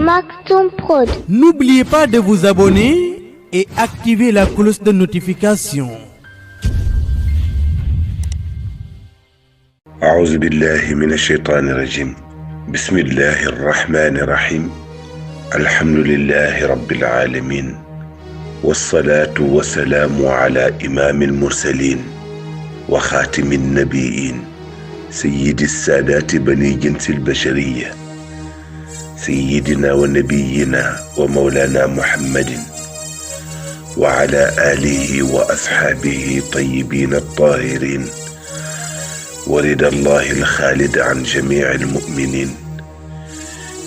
Maktoum Prod. N'oubliez pas de vous abonner et activer la cloche de notification. أعوذ بالله من الشيطان الرجيم بسم الله الرحمن الرحيم الحمد لله رب العالمين والصلاة والسلام على إمام المرسلين وخاتم النبيين سيد السادات بني جنس البشرية سيدنا ونبينا ومولانا محمد وعلى آله وأصحابه طيبين الطاهرين ورد الله الخالد عن جميع المؤمنين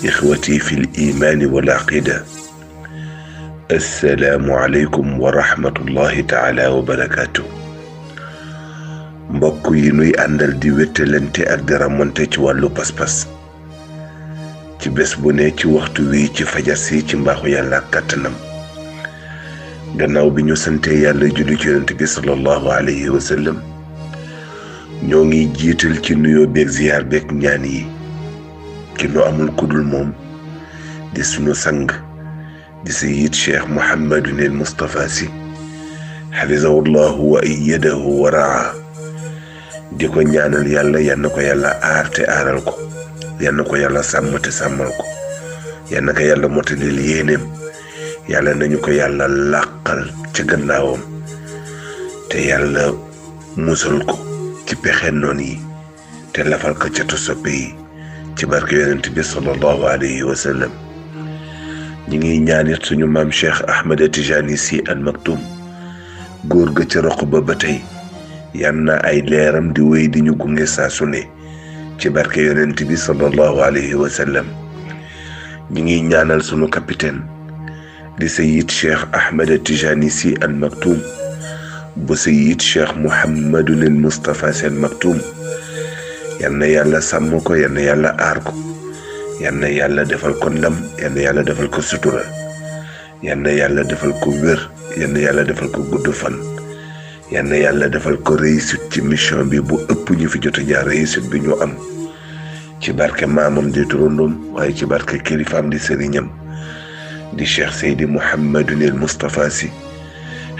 إخوتي في الإيمان والعقيدة السلام عليكم ورحمة الله تعالى وبركاته mbokk yi nuy àndal di wéttalante ak di ramonte ci wàllu pas-pas ci bés bu ne ci waxtu wi ci fajar si ci mbaaxu yàlla ak kàttanam gannaaw bi ñu sante yàlla julli ci yonent bi sallallahu alayhi wa sallam ñoo ngi jiital ci nuyoo beeg ziyaar beeg ñaan yi ki nu amul kudul moom di sunu sang di sayyid cheikh Mouhamadunil Moustapha Sy xafisahullahu wa ayyadahu wa raa di ko ñaanal yàlla yal na ko yàlla aar te aaral ko yal na ko yàlla sàmm te sàmmal ko yal na ko yàlla motalil yéeneem yàlla nañu ko yàlla làqal ca gannaawam te yàlla musal ko ci pexe noon yi te lafal ko catu soppe yi ci barke yonent bi sallallahu alayhi wa sallam ñi ngi ñaanit suñu maam Cheikh Ahmed Tijani Sy Al Maktoum góor ga ca roq ba tey yal na ay leeram di wéy di ñu gunge saa su ne ci barke yonent bi sallallahu alayhi wa sallam ñi ngi ñaanal sunu capitaine di Sayyid Cheikh Ahmed Tijani Sy Al Maktoum bu Sayyid Cheikh Mouhamadunil Moustapha Sy Al Maktoum yal na yàlla sàmm ko yal na yàlla aar ko yal na yàlla defal ko ndam yal na yàlla defal ko sutura yal na yàlla defal ko wér yal na yàlla defal ko gudd fan yal na yàlla defal ko réussite ci mission bi bu ëpp ñu fi jot a jaar réussite bi ñu am ci barke maamam di turandoom waaye ci barke kilifaam di sëriñam di Cheikh Seydi Mouhamadunil Moustapha Sy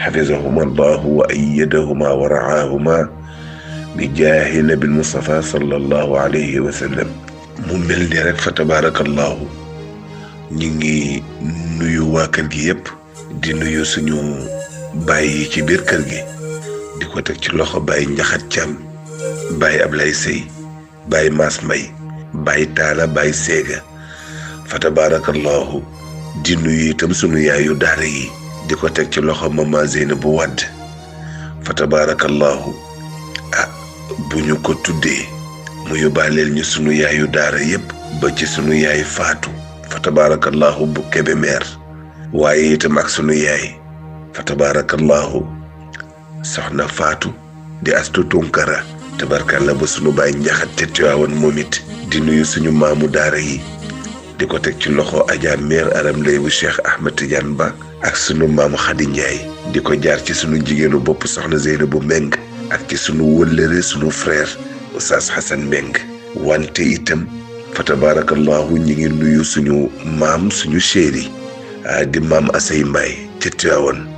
xafisahuma allahu wa ayyadahuma wa raahuma bi jaahi nabil Moustapha sallallahu alayhi wa sallam mu mel ni rek fa tabarakallahu ñi ngi nuyu waa kër gi yépp di nuyu suñu bàyyi ci biir kër gi di ko teg ci loxo Baye Njaxat Caam Baye Ablay Sey Baye Maas Mbay Baye Taala Baye Seega fa tabarakallahu di nuyu itam sunu yaayu daara yi di ko teg ci loxo Mama Zeynabu Wàdd fa tabarakallahu bu ñu ko tuddee mu yóbbaaleel ñu sunu yaayu daara yépp ba ci sunu yaay Faatu fa tabarakallahu bu Kébémer waaye itam ak sunu yaay fa tabarakallahu soxna Faatu di Astu Tunkara tabarkalla ba sunu baay Njaxat te Tiwaawan moom it di nuyu suñu maamu daara yi di ko teg ci loxo Adja Mère Aram Ndey bu Cheikh Ahmed Tidiane Ba ak sunu maamu Xadi Njaay di ko jaar ci sunu jigéenu bopp soxna Zeynabu Meng ak ci sunu wëllëre sunu frère Oustaz Hassan Meng wante itam fa tabarakallahu ñi ngi nuyu suñu maam suñu chéri di maam Asay Mbaay te Tiwaawan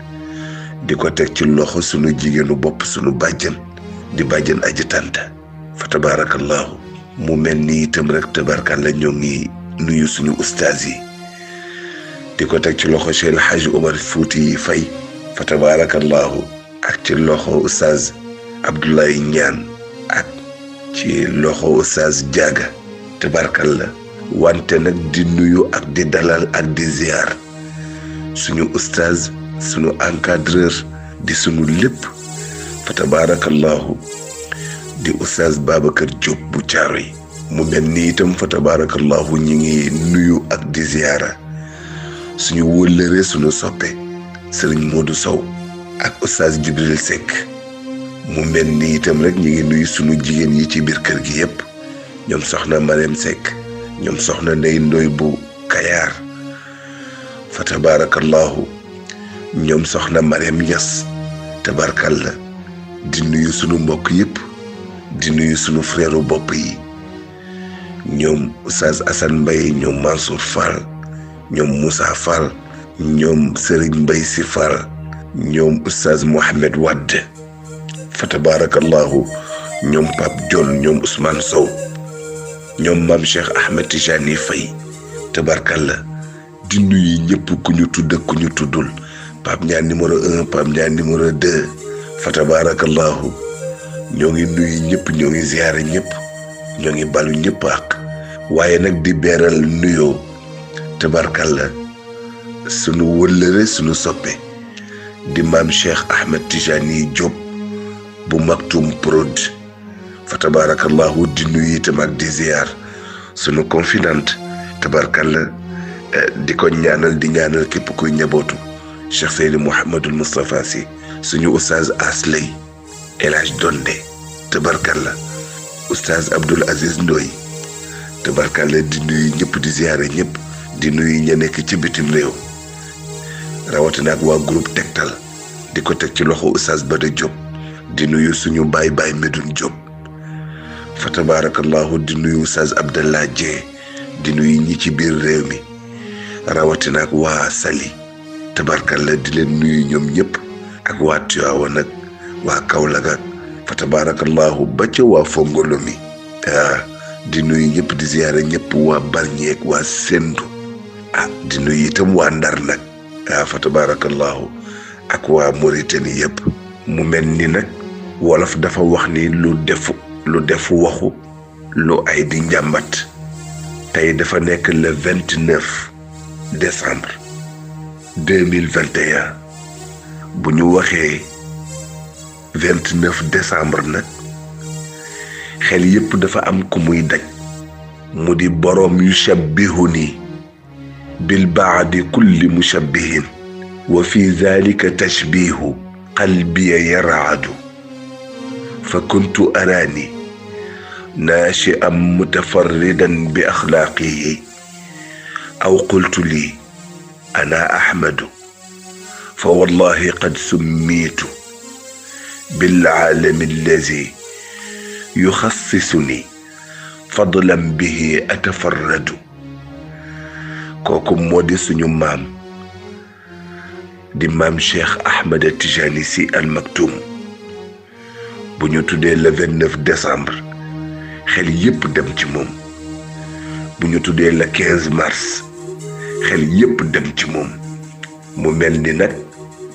di ko teg ci loxo sunu jigéenu bopp sunu bàjjan di bàjjan aji tànta fa tabarakallahu mu mel ni itam rek tabarkalla ñoo ngi nuyu suñu ustaas yi di ko teg ci loxo Cheikh El Hadj Omar Fouti Faye fa tabarakallahu ak ci loxo ustaas Abdoulaye Ñaan ak ci loxo ustaas Jaaga tabarkalla wante nag di nuyu ak di dalal ak di ziar suñu ustaas sunu encadreur di sunu lépp fa tabarakallahu di oustaz Babacar Diop bu Caaroy mu mel ni itam fa tabarakallahu ñi ngi nuyu ak di ziyaara suñu wëllëre sunu soppe sëriñ Modou Sow ak oustaz Jibril Seck mu mel ni itam rek ñi ngi nuyu sunu jigéen yi ci biir kër gi yépp ñoom soxna Marème Seck ñoom soxna Ndey Ndoy bu Kayaar fa tabarakallahu ñoom soxna Mariam Ñas tabarkalla di nuyu sunu mbokk yépp di nuyu sunu frère bopp yi ñoom Oustaz Assane Mbaye ñoom Mansour Fall ñoom Moussa Fall ñoom Serigne Mbaye Sy Fall ñoom Oustaz Mohamed Wade fa tabarakallahu ñoom Pape Dione ñoom Ousmane Sow ñoom Mame Cheikh Ahmed Tijani Faye tabarkalla di nuyu ñëpp ku ñu tudd ku ñu tuddul Pape Ndiaye numéro 1 Pape Ndiaye numéro 2 fa tabarakallahu ñoo ngi nuyu ñëpp ñoo ngi ziyaare ñëpp ñoo ngi balu ñëpp ak waaye nag di beeral nuyoo tabarkalla sunu wëllëre sunu soppe di Mame Cheikh Ahmed Tijani Diop bu Maktoum Prod fa tabarakallahu di nuyu itam ak di ziyaar sunu confidente tabarkalla di ko ñaanal di ñaanal képp kuy ñabootu Cheikh Seydi Mouhamadul Moustapha Sy suñu oustaz Asley El Hadj Donde tabarkalla oustaz Abdoul Aziz Ndoy tabarkalla di nuyu ñëpp di ziyaare ñëpp di nuyu ña nekk ci bitim réew rawatina ak waa groupe Tektal di ko teg ci loxo oustaz Bada Diop di nuyu suñu baay Medoune Diop fa tabarakallahu di nuyu oustaz Abdallah Dieng di nuyu ñi ci biir réew mi rawatina ak waa Sali tabarkalla di leen nuyu ñoom ñëpp ak waa Tivaouane ak waa Kaolack ak fa tabarakallahu ba ca waa Fongolomi di nuyu ñëpp di ziyaare ñëpp waa Bargny ak waa Sendou di nuyu itam waa Ndar nag fa tabarakallahu ak waa Mauritanie yëpp mu mel ni nag wolof dafa wax ni lu defu waxu lu ay di njàmbat tey dafa nekk le 29 décembre 2021 bu ñu waxee 29 décembre nag xel yépp dafa am ku muy daj mu di boroom yushabbihuni bil baadi kulli mushabbihin wa fi dhalika tashbihu qalbiya yar'adu fa kuntu arani naashi'an mutafarridan bi akhlaaqihi aw qultu li ana ahmadu fa wallahi qad summitu bil aalami allazi yuxassisuni fadlan bihi atafarradu kooku moo di suñu maam di Mame Cheikh Ahmed Tijani Sy Al Maktoum bu ñu tuddee le 29 décembre xel yépp dem ci moom bu ñu tuddee le 15 mars xel yépp dem ci moom mu mel ni nag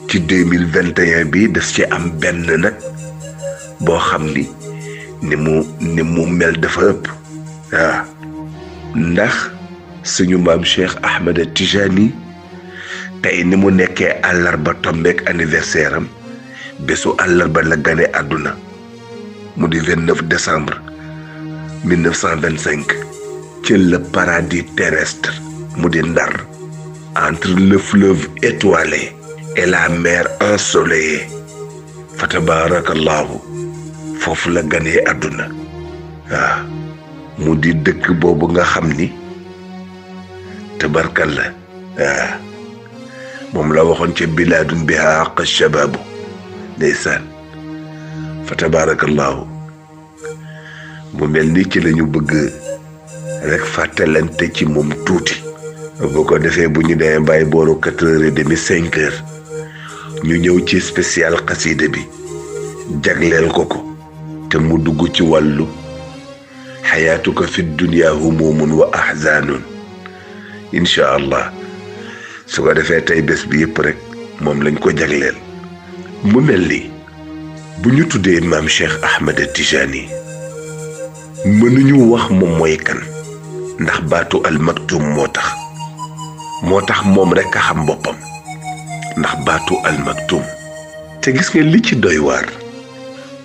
ci 2021 bi daf ci am benn nag boo xam ni ni mu mel dafa ëpp ndax suñu maam Cheikh Ahmed Tijani tey ni mu nekkee àllarba tombeek anniversaire am bésu àllarba la gane àdduna mu di 29 décembre 1925 ci le paradis terrestre mu di Ndar entre le fleuve étoilé et la mer ensoleillée fa tabarakallahu foofu la ganee àdduna mu di dëkk boobu nga xam ni tabarkalla moom la waxoon ca bilaadun biha àq shababu ndeysaan fa tabarakallahu mu mel ni ci lañu bëgg rek fàttalante ci moom tuuti boo ko defee bu ñu demee bàyyi booru 4h30 5h ñu ñëw ci spécial xasida bi jagleel ko te mu dugg ci wàllu xayaatuka fi dunya humumun wa ahzanun incha allah su ko defee tey bés bi yëpp rek moom lañ ko jagleel mu mel ni bu ñu tuddee maam Cheikh Ahmed Tijani mënuñu wax moom mooy kan ndax baatu Al Maktoum moo tax moom rek a xam boppam ndax baatu Al Maktoum te gis nga li ci doy waar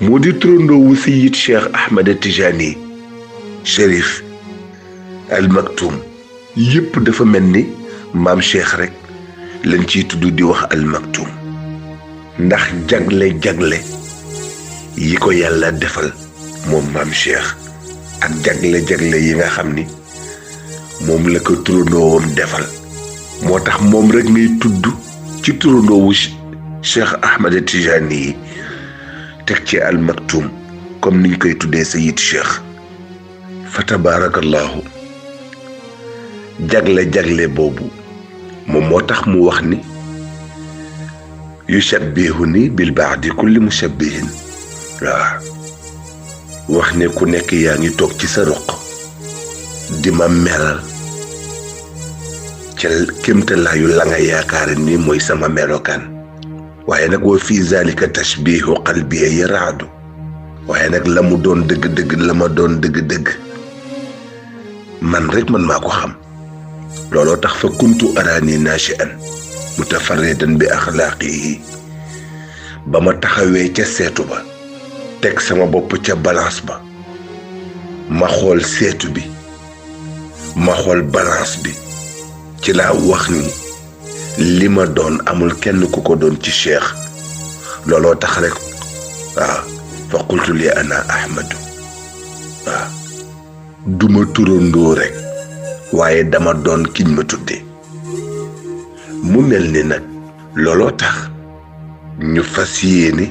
moo di turandoowu Sayyid Cheikh Ahmed Tijani Chérif Al Maktoum yëpp dafa mel ni maam Cheikh rek lañ ciy tudd di wax Al Maktoum ndax jagle yi ko yàlla defal moom maam Cheikh ak jagle yi nga xam ni moom la ko turandoowam defal moo tax moom rek ngay tudd ci turandoowu Cheikh Ahmed Tijani yi teg ci Al Maktoum comme niñ koy tuddee Sayyid Cheikh fa tabarakallahu jagle boobu moom moo tax mu wax ni yushabbihuni bil ba'di kulli mushabbihin waaw wax ne ku nekk yaa ngi toog ci sa ruq di ma melal ca kémtalaayu la nga yaakaar ni mooy sama melokaan waaye nag wa fi zalika tashbihu qalbi yaraadu waaye nag la mu doon dëgg-dëgg la ma doon dëgg-dëgg man rek man maa ko xam looloo tax fa kuntu araani naashi'an mutafarridan bi axlaaqihi ba ma taxawee ca seetu ba teg sama bopp ca balance ba ma xool seetu bi ma xool balance bi ci laa wax ni li ma doon amul kenn ku ko doon ci cheikh looloo tax rek waaw fa qultu li ana ahmadu waaw duma turandoo rek waaye dama doon kiñ ma tudde mu mel ni nag looloo tax ñu fas yéene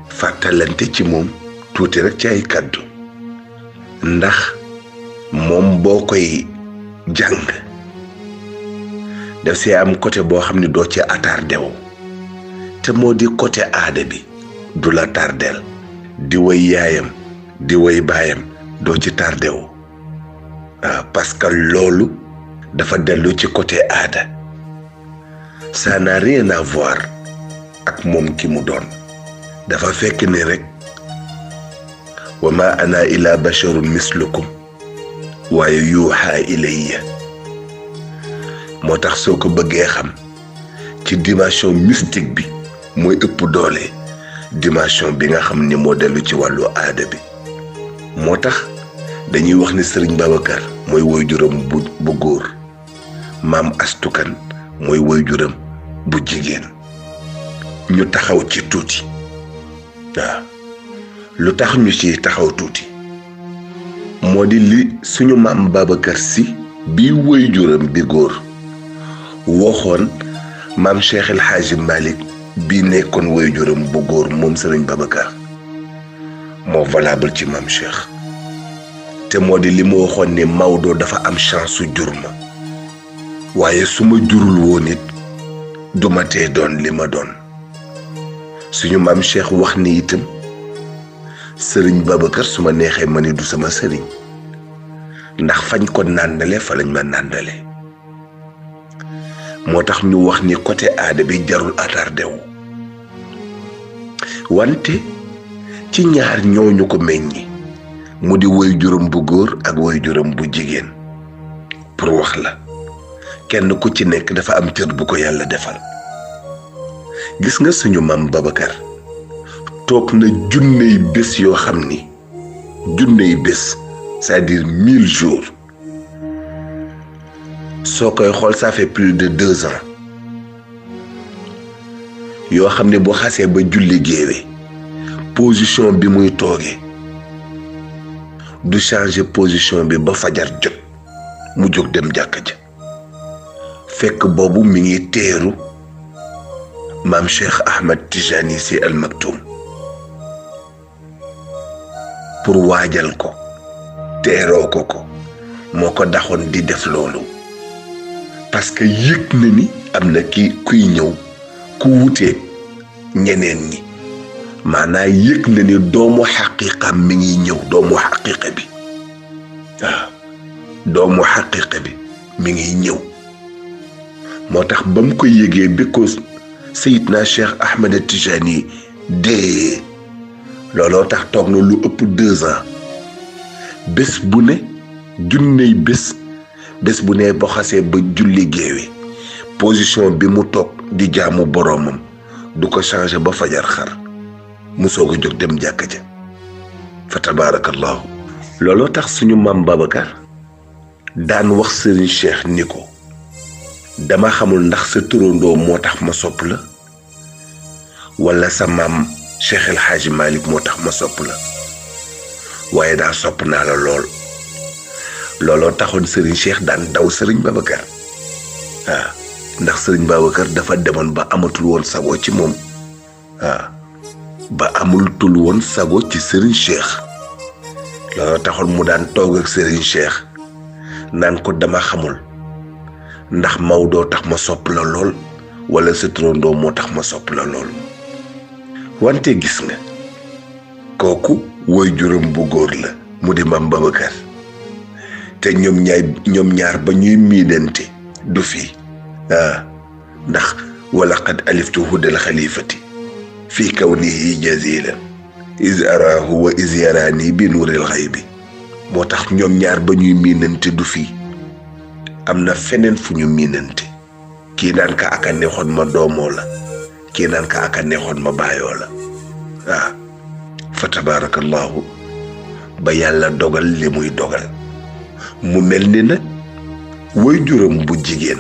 fàttalante ci moom tuuti rek ci ay kàddu ndax moom boo koy jàng daf see am côté boo xam ne doo ci attardé wu te moo di côté aada bi du la tardeel di way yaayam di way baayam doo ci tardé wu waaw parce que loolu dafa dellu ci côté aada ça n'a rien à voir ak moom ki mu doon dafa fekk ni rek wa ma ana ila basharun mislukum waaye yuuxa ilayya moo tax soo ko bëggee xam ci dimension mystique bi mooy ëpp doole dimension bi nga xam ni moo dellu ci wàllu aada bi moo tax dañuy wax ni Sëriñ Babacar mooy waajuram bu góor maam astukan mooy waajuram bu jigéen ñu taxaw ci tuuti waaw lu tax ñu ci taxaw tuuti moo di li suñu maam Babacar Sy bi waajuram bi góor waxoon maam Cheikh El Hadji Malick bi nekkoon waajuram bu góor moom Sëriñ Babacar moo valable ci maam Cheikh te moo di li mu waxoon ne Maodo dafa am chance su jur ma waaye su ma jurul woon it du ma tee doon li ma doon suñu maam Cheikh wax ni itam Sëriñ Babacar su ma neexee ma ni du sama sëriñ ndax fañ ko nàndale fa lañ ma nàndale moo tax ñu wax ni côté aada bi jarul attardé wu wante ci ñaar ñooñu ko meññi mu di waajuram bu góor ak waajuram bu jigéen pour wax la kenn ku ci nekk dafa am cër bu ko yàlla defal gis nga suñu maam Babacar toog na junney bés yoo xam ni junney bés c'est-à-dire 1000 jours soo koy xool ça fait plus de 2 ans yoo xam ne boo xasee ba julli géewe position bi muy toogee du changer position bi ba fajar jot mu jóg dem jàkka ja fekk boobu mi ngi teeru maam Cheikh Ahmed Tijani Sy Al Maktoum pour waajal ko teeroo ko moo ko daxoon di def loolu parce que yëg na ni am na kuy ñëw ku wutee ñeneen ñi maanaa yëg na ni doomu xaqiiqa mi ngi ñëw doomu xaqiiqa bi waaw doomu xaqiiqa bi mi ngi ñëw moo tax ba mu ko yëgee bi ko Seydina Cheikh Ahmed Tijani dee looloo tax toog na lu ëpp 2 ans bés bu ne junney bés bu ne boo xasee ba julli géewe position bi mu toog di jaamu boroomam du ko changer ba fajar xar mu soog a jóg dem jàkka ja fa tabaarakallahu looloo tax suñu maam Babacar daan wax Serigne Cheikh ni ko dama xamul ndax sa turandoo moo tax ma sopp la wala sa maam Cheikh El Hadji Malick moo tax ma sopp la waaye daa sopp naa la lool looloo taxoon Serigne Cheikh daan daw Serigne Babacar waaw ndax Serigne Babacar dafa demoon ba amatul woon sago ci moom waaw ba amultul woon sago ci Serigne Cheikh looloo taxoon mu daan toog ak Serigne Cheikh naan ko dama xamul ndax Maodo tax ma sopp la lool wala sa turandoo moo tax ma sopp la lool. wante gis nga kooku woy juróom bu góor la mu di Maam Babacar te ñoom ñaar ba ñuy miinante du fii ndax wala qad aliftu hudal xalifati fii kawnihi jazilan is araahu wa is yaraani bi nuuril xaybi. moo tax ñoom ñaar ba ñuy miinante du fii am na feneen fu ñu miinante kii naan ka aka neexoon ma doomoo la kii naan ka aka neexoon ma baayoo la fa tabarakallahu ba yàlla dogal li muy dogal mu mel ni nag woy juróom bu jigéen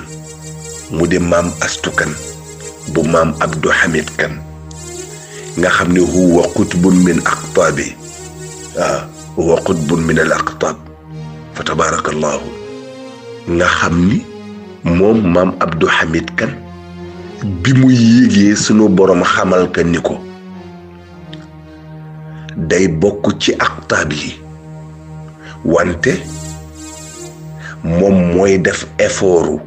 mu di maam Astu Kan bu maam Abdou Hamid Kan nga xam ne huwa qutbun min aqtaabi huwa qutbun min al aqtaab fa tabarakallahu nga xam ni moom maam Abdou Hamid Kan bi mu yéegee sunu borom xamal ka ni ko day bokk ci aqtaab yi wante moom mooy def effortu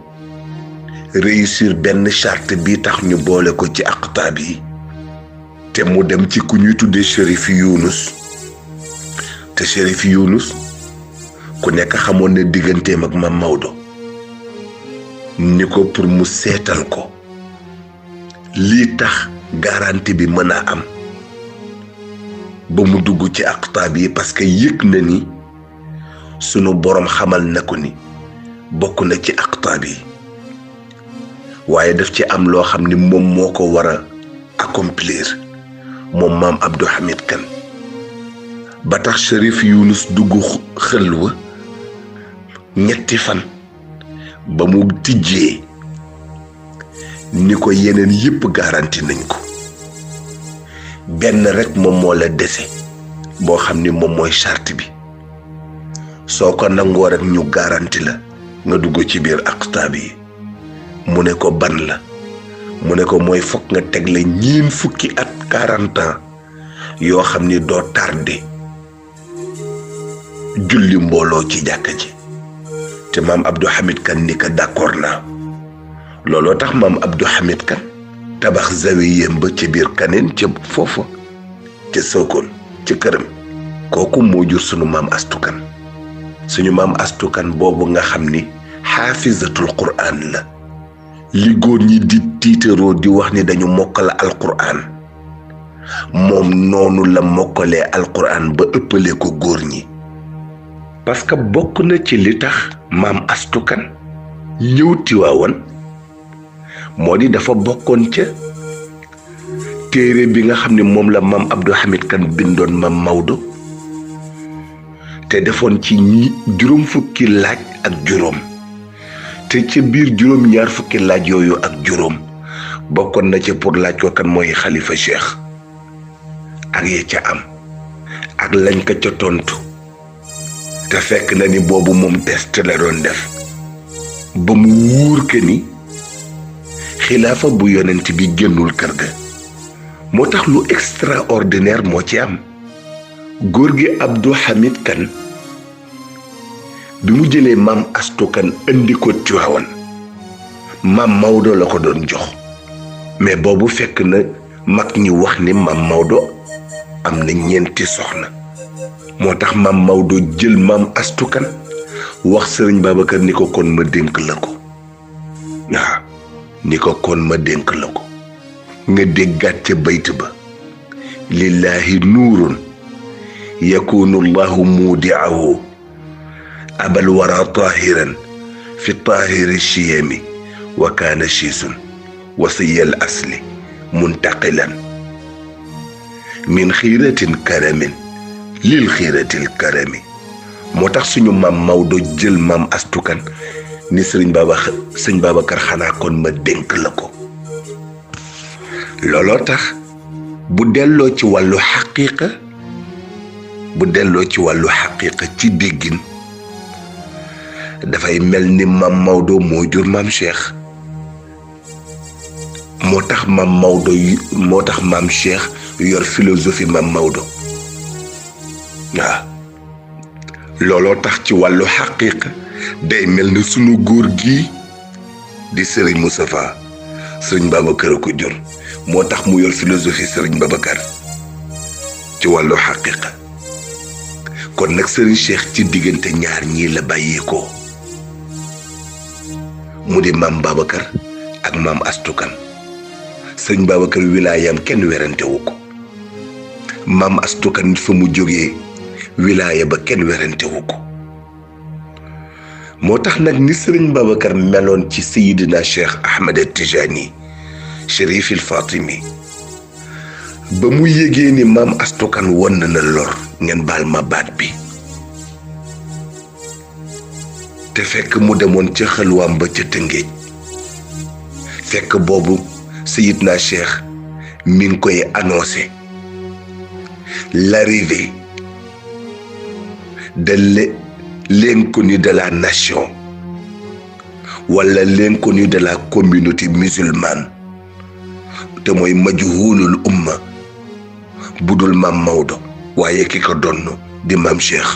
réussir benn charte bi tax ñu boole ko ci aqtaab yi te mu dem ci ku ñuy tuddee Chérif Younus te Chérif Younus ku nekk xamoon ne digganteem ak Maam Maodo ni ko pour mu seetal ko lii tax garantie bi mën a am ba mu dugg ci aqtaab yi parce que yëg na ni sunu boroom xamal na ko ni bokk na ci aqtaab yi waaye daf ci am loo xam ni moom moo ko war a accomplir moom maam Abdou Hamid Kan ba tax Chérif Younus dugg xëlwa ñetti fan ba mu tijjee ni ko yeneen yépp garanti nañ ko benn rek moom moo la dese boo xam ni moom mooy charte bi soo ko nangoo rek ñu garanti la nga dugg ci biir aqtaab yi mu ne ko ban la mu ne ko mooy fokk nga tegle 40 at 40 ans yoo xam ni doo tardé julli mbooloo ci jàkka ji te maam Abdou Hamid Kan ni ko d'accord naa looloo tax maam Abdou Hamid Kan tabax zawiyem ba ci biir Kaneen ca foofa ca Sokone ca këram kooku moo jur sunu maam Astu Kan suñu maam Astu Kan boobu nga xam ni xaafizatul quraan la li góor ñi di tiitaroo di wax ni dañu mokkal alquraan moom noonu la mokkalee alquraan ba ëppale ko góor ñi parce que bokk na ci li tax maam Astu Kan ñëw Tiwaawan moo di dafa bokkoon ca téere bi nga xam ne moom la maam Abdou Hamid Kan bindoon maam Maodo te defoon ci juróom fukki laaj ak juróom te ca biir juróom ñaar fukki laaj yooyu ak juróom bokkoon na ca pour laaj ko kan mooy xalifa cheikh ak ya ca am ak lañ ko ca tontu te fekk na ni boobu moom test la doon def ba mu wóor ke ni xilaafa bu yonent bi génnul kër ga moo tax lu extraordinaire moo ci am góor gi Abdou Hamid Kan bi mu jëlee maam Astu Kan indi ko Tiwaawan maam Maodo la ko doon jox mais boobu fekk na mag ñi wax ni maam Maodo am na 4 soxna moo tax maam Maodo jël maam Astu Kan wax Sëriñ Babacar ni ko kon ma dénk la ko waaw ni ko kon ma dénk la ko nga déggaat ca bayt ba lillahi nuurun yakunu llahu mudiahu abal wara tahiran fi tahiri chiyami wa kaana chiisun wasiyal asli muntaqilan min xiiratin karamin lil xiiratil karami moo tax suñu maam Maodo jël maam Astu Kan ni sëñ Babacar xanaa kon ma dénk la ko looloo tax bu delloo ci wàllu xaqiiqa ci déggin dafay mel ni maam Maodo moo jur maam Cheikh moo tax maam Cheikh yor philosophie maam Maodo waaw looloo tax ci wàllu xaqiiqa day mel ni sunu góor gi di Serigne Moustapha Serigne Babacar a ko jur moo tax mu yor philosophie Serigne Babacar ci wàllu xaqiqa kon nag Serigne Cheikh ci diggante ñaar ñii la bàyyeekoo mu di maam Babacar ak maam Astukan Serigne Babacar wilaayam kenn werantewu ko maam Astukan fa mu jógee wilaaya ba kenn werantewu ko moo tax nag ni Serigne Babacar meloon ci Seydina Cheikh Ahmed Tijani Chérif il Fatimi ba mu yégee ni maam Astukan won na lor ngeen baal ma baat bi te fekk mu demoon ca xalwaam ba ca Tëngéej fekk boobu Seydina Cheikh mi ngi koy annoncé l'arrivée de l'inconnu de la nation wala l'inconnu de la communauté musulmane te mooy majhulul umma budul maam Maodo waaye ki ko donn di maam Cheikh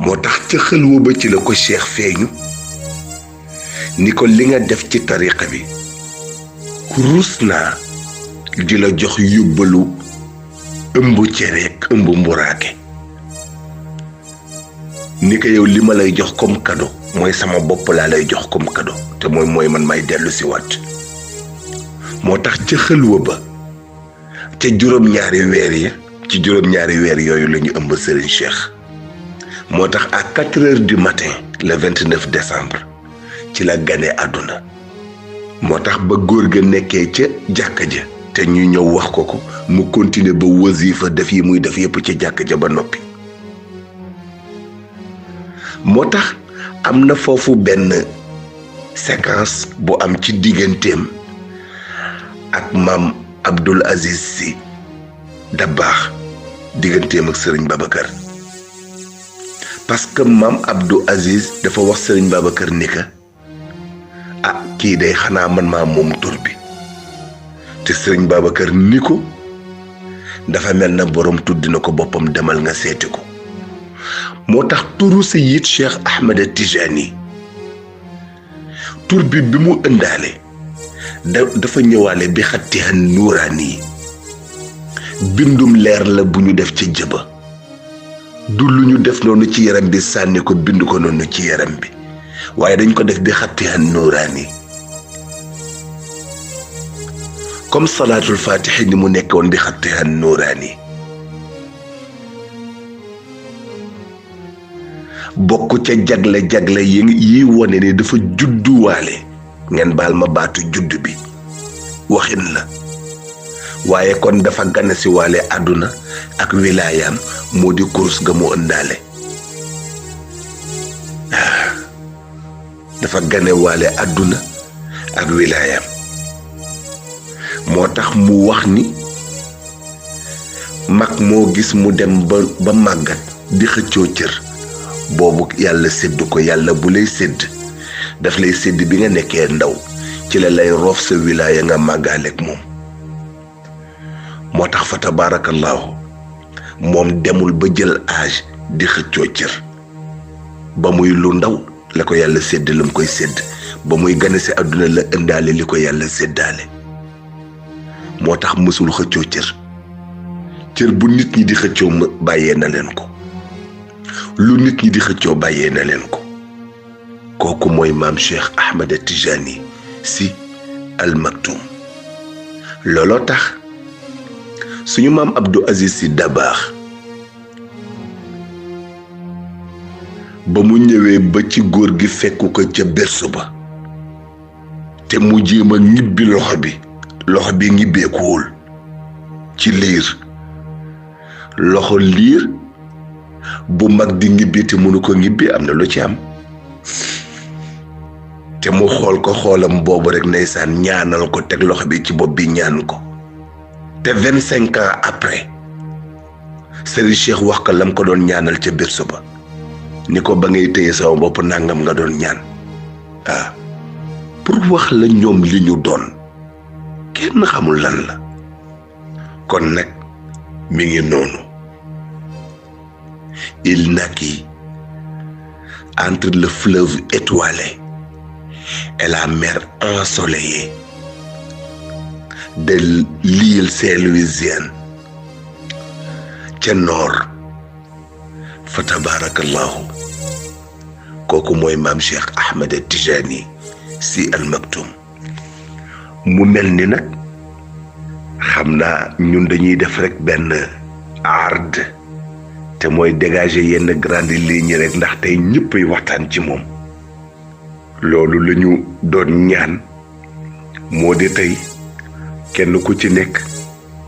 moo tax ca xalwa ba ci la ko Cheikh feeñu ni ko li nga def ci tariqa bi ruus naa di la jox yóbbalu ëmb cereek ëmb mburaake ni ko yow li ma lay jox comme cadeau mooy sama bopp laa lay jox comme cadeau te mooy man may dellu si waat moo tax ca xalwa ba ca juróom-ñaari weer yi ci juróom-ñaari weer yooyu la ñu ëmb Serigne Cheikh moo tax à 4 heures du matin le 29 décembre ci la gane àdduna moo tax ba góor ga nekkee ca jàkka ja te ñu ñëw wax ko mu continuer ba wasifa def yi muy def yépp ca jàkka ja ba noppi moo tax am na foofu benn séquence bu am ci digganteem ak maam Abdoul Aziz Sy Dabakh digganteem ak Serigne Babacar parce que maam Abdou Aziz dafa wax Serigne Babacar ni ka kii day xanaa man maa moom tur bi te Serigne Babacar ni ko dafa mel na borom tudd na ko boppam demal nga seeti ko moo tax turu Sayyid Cheikh Ahmed Tijani tur bi mu ëndaale dafa ñëwaale bi xattihan nuuraani bindum leer la bu ñu def ci jëba du lu ñu def noonu ci yaram bi sànni ko bind ko noonu ci yaram bi waaye dañ ko def bi xattihan nuuraani comme salaatul fatixi ni mu nekkoon bi xattihan nuuraani bokk ca jagle yi wone ni dafa judduwaale ngeen baal ma baatu judd bi waxin la waaye kon dafa gane si waale àdduna ak wilaayaam moo di kurus ga mu ëndaale dafa gane waale àdduna ak wilaayaam moo tax mu wax ni mag moo gis mu dem ba màggat di xëccoo cër boobu yàlla sédd ko yàlla bu lay sédd daf lay sédd bi nga nekkee ndaw ci la lay roof sa wilaaya nga màggaaleeg moom moo tax fa tabaarakallaahu moom demul ba jël âge di xëccoo cër ba muy lu ndaw la ko yàlla sédd la mu koy sédd ba muy gane si àdduna la ëndaale li ko yàlla séddaale moo tax mësul xëccoo cër bu nit ñi di xëccoo bàyyee na leen ko lu nit ñi di xëccoo bàyyee na leen ko kooku mooy maam Cheikh Ahmed Tijani Sy Al Maktoum looloo tax suñu maam Abdou Aziz Sy Dabakh ba mu ñëwee ba ci góor gi fekku ko ca berceau ba te mu jéem a ñibbi loxo bi ñibbeekuwul ci liir loxo liir bu mag di ñibbi te mënu ko ñibbi am na lu ci am te mu xool ko xoolam boobu rek ndeysaan ñaanal ko teg loxo bi ci bopp bi ñaan ko te 25 ans après Serigne Cheikh wax ko lam ko doon ñaanal ca berceau ba ni ko ba ngay téye sama bopp nangam nga doon ñaan pour wax la ñoom li ñu doon kenn xamul lan la kon nag mi ngi noonu il naquit entre le fleuve étoilé et la mer ensoleillée de l'île Saint-Louisienne ca nord fa tabarakallahu kooku mooy maam Cheikh Ahmed Tijani Sy Al Maktoum. mu mel ni nag xam naa ñun dañuy def rek benn ard te mooy dégager yenn grande ligne rek ndax tey ñëppay waxtaan ci moom. loolu la ñu doon ñaan moo di tey kenn ku ci nekk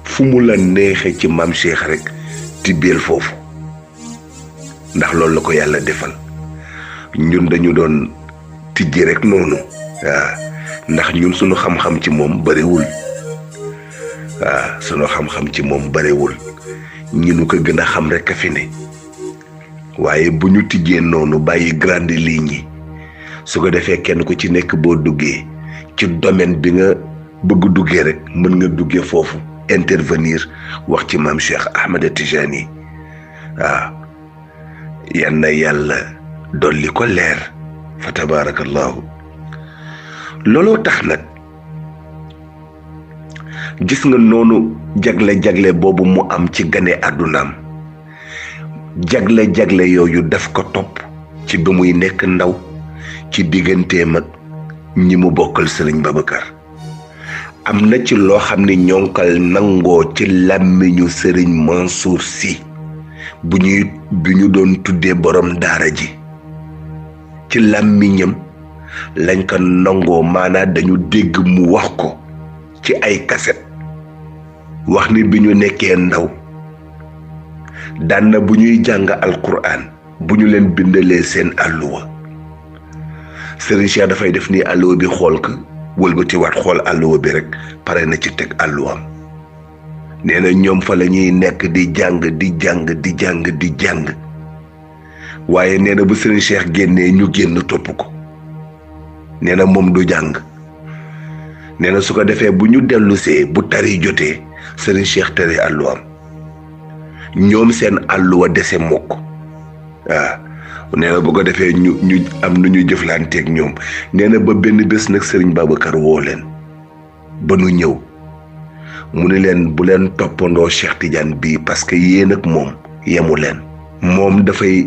fu mu la neexe ci maam Cheikh rek tibbeel foofu ndax loolu la ko yàlla defal. ñun dañu doon tijji rek noonu waaw ndax ñun sunu xam-xam ci moom bariwul waaw sunu xam-xam ci moom bariwul ñi nu ko gën a xam rek a fi ne waaye bu ñu tijjee noonu bàyyi grande ligne yi su ko defee kenn ku ci nekk boo duggee ci domaine bi nga bëgg duggee rek mën nga duggee foofu intervenir wax ci maam Cheikh Ahmed Tijani waaw yal na yàlla dolli ko leer fa tabarakallahu. looloo tax nag gis nga noonu jagle boobu mu am ci gane àddunaam jagle yooyu daf ko topp ci bi muy nekk ndaw ci digganteem ak ñi mu bokkal Sëriñ Babacar. am na ci loo xam ne ñonkal nangoo ci làmmiñu Sëriñ Mansour Sy bu ñu doon tuddee borom daara ji ci làmmiñam lañ ko nangoo maanaam dañu dégg mu wax ko ci ay kaset wax ni bi ñu nekkee ndaw daan na bu ñuy jàng alquran bu ñu leen bindalee seen àlluwa Serigne Cheikh dafay def ni àlluwa bi xool ko wëlbati waat xool àlluwa bi rek pare na ci teg àlluwam nee na ñoom fa la ñuy nekk di jàng waaye nee na bu Serigne Cheikh génnee ñu génn topp ko nee na moom du jàng nee na su ko defee bu ñu dellusee bu tari jotee Serigne Cheikh tari àlluwam ñoom seen àlluwa dese mokk waaw nee na bu ko defee ñu am nu ñu jëflanteeg ñoom nee na ba benn bés nag Serigne Babacar woo leen ba nu ñëw mu ne leen bu leen toppandoo Cheikh Tidiane bii parce que yéen ak moom yemu leen. moom dafay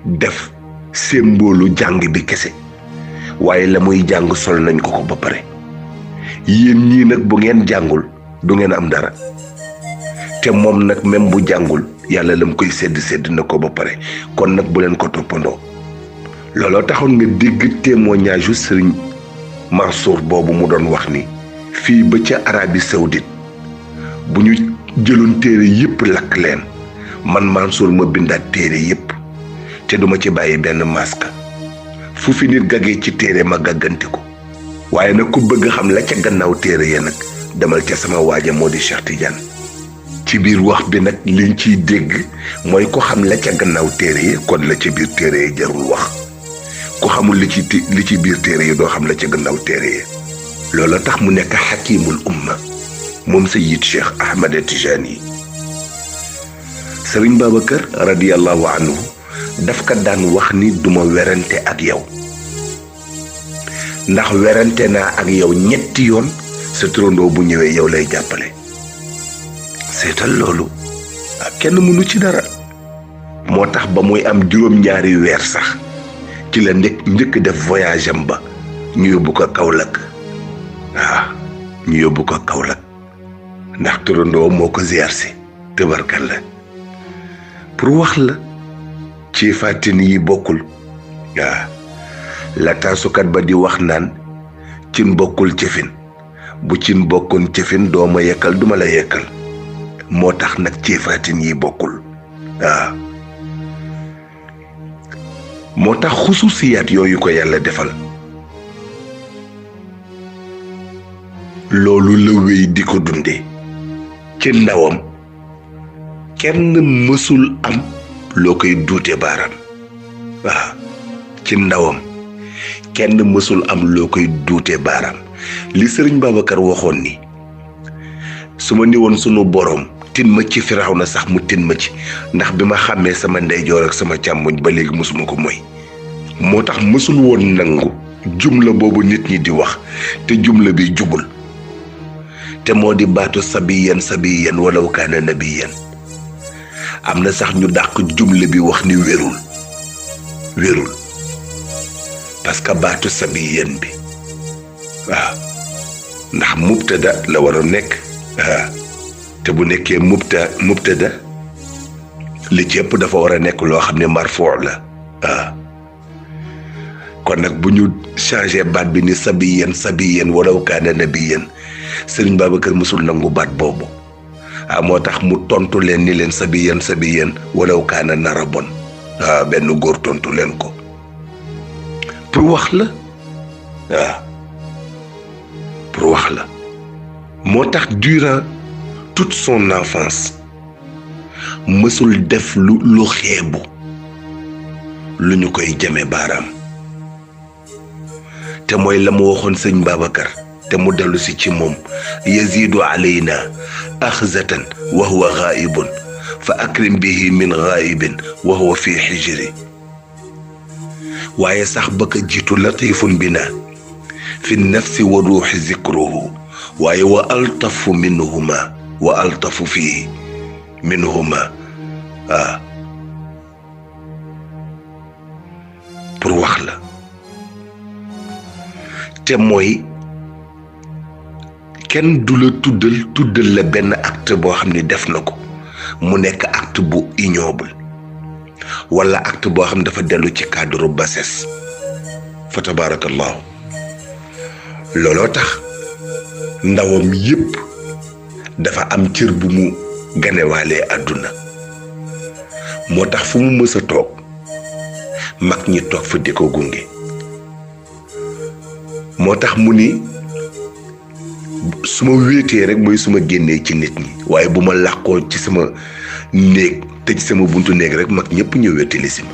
def symbole jàng bi kese waaye la muy jàng sol nañ ko ba pare yéen ñii nag bu ngeen jàngul du ngeen am dara te moom nag même bu jàngul yàlla lam koy sedd na ko ba pare kon nag bu leen ko toppandoo. looloo taxoon nga dégg témoignage yu Sëriñ Mansour boobu mu doon wax ni fii ba ca Arabie Saoudite bu ñu jëloon téere yépp lakk leen man Mansour ma bindaat téere yépp te duma ci bàyyi benn masque fu fi nit gaggee ci téere ma gàgganti ko waaye nag ku bëgg xam la ca gannaaw téere ya nag demal ca sama waaja moo di Cheikh Tidiane. ci biir wax bi nag liñ ciy dégg mooy ko xam la ca gannaaw téere yi kon la ca biir téere yi jarul wax ku xamul li ci biir téere yi doo xam la ca gannaaw téere yi. loolu tax mu nekk xakimul umma moom Sayyid Cheikh Ahmed Tijani. Sëriñ Babacar radiyallahu anhu daf ka daan wax ni duma werante ak yow ndax werante naa ak yow ñetti yoon sa turandoo bu ñëwee yow lay jàppale. seetal loolu ak kenn mënu ci dara moo tax ba muy am juróom-ñaari weer sax ci la njëkk def voyage am ba ñu yóbbu ko Kaolack waaw ñu yóbbu ko Kaolack ndax turandoo moo ko ziar si tëbarkal la pour wax la ci fàttini yi bokkul waaw la taasukat ba di wax naan cin bokkul cëfin bu cin bokkoon cëfin doo ma yekkal duma la yekkal moo tax nag ceefaatin yi bokkul waaw moo tax xususiyaat yooyu ko yàlla defal loolu la wéy di ko dunde ci ndawam kenn mësul am loo koy duute baaraam waaw ci ndawam kenn mësul am loo koy duute baaraam li Sëriñ Babacar waxoon ni su ma ni woon sunu boroom tin ma ci Firawna sax mu tin ma ci ndax bi ma xàmmee sama ndeyjoor ak sama càmmoñ ba léegi mësuma ko mooy moo tax mësul woon nangu jumla boobu nit ñi di wax te jumla bi jubul te moo di baatu sabiyan walaw kaana nabiyan. am na sax ñu dàq jumla bi wax ni wérul parce que baatu sabiyan bi waaw ndax mubtada la war a nekk te bu nekkee mubtada li ci ëpp dafa war a nekk loo xam ne marfuu la kon nag bu ñu changé baat bi ni sabiyan walaw kaana nabiyan Sëriñ Babacar mësul nangu baat boobu moo tax mu tontu leen ni leen sabiyan walaw kaana nara bon benn góor tontu leen ko pour wax la pour wax la moo tax durant toute son enfance mësul def lu xeebu lu ñu koy jame baaraam te mooy la mu waxoon sëñ Babacar te mu dellu si ci moom yazidu alayna axzatan wa huwa ghaibun fa akrim bihi min ghaibin wa huwa fi xijri waaye sax ba ko jiitu latifun bina fi nafsi wa ruuxi zikruhu waaye wa altafu minhuma wa altafu fii minhuma pour wax la te mooy kenn du la tuddal la benn acte boo xam ne def na ko mu nekk acte bu ignoble wala acte boo xam ne dafa dellu ci cadre bassesse fa tabarakallahu looloo tax ndawam yépp dafa am cër bu mu ganewaalee àdduna moo tax fu mu mës a toog mag ñi toog fa di ko gunge moo tax mu ni su ma wéetee rek mooy su ma génnee ci nit ñi waaye bu ma làqoo ci sama néeg tëj sama buntu néeg rek mag ñëpp ñëw wéttali si ma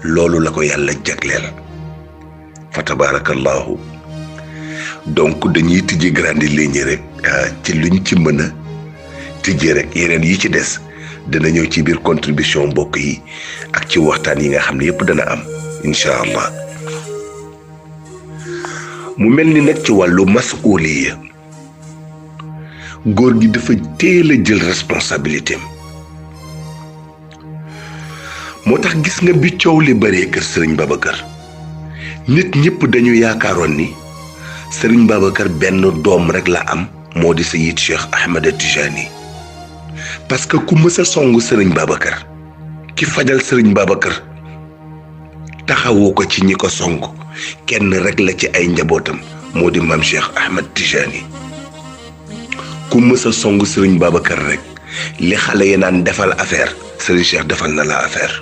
loolu la ko yàlla jagleel fa tabarakallahu donc dañuy tijji grande ligne rek ci luñ ci mën a tijji rek yeneen yi ci des dana ñëw ci biir contribution mbokk yi ak ci waxtaan yi nga xam ne yëpp dana am incha allah mu mel ni nag ci wàllu masuuliya góor gi dafa teel a jël responsabilité am moo tax gis nga bi coow li bëree kër Sëriñ Babacar nit ñëpp dañu yaakaaroon ni Sëriñ Babacar benn doom rek la am moo di Seyid Cheikh Ahmed Tijani parce que ku mës a songu Sëriñ Babacar ki fajal Sëriñ Babacar taxawoo ko ci ñi ko song kenn rek la ci ay njabootam moo di maam Cheikh Ahmed Tijani ku mës a song Sëriñ Babacar rek li xale yi naan defal affaire Sëriñ Cheikh defal na la affaire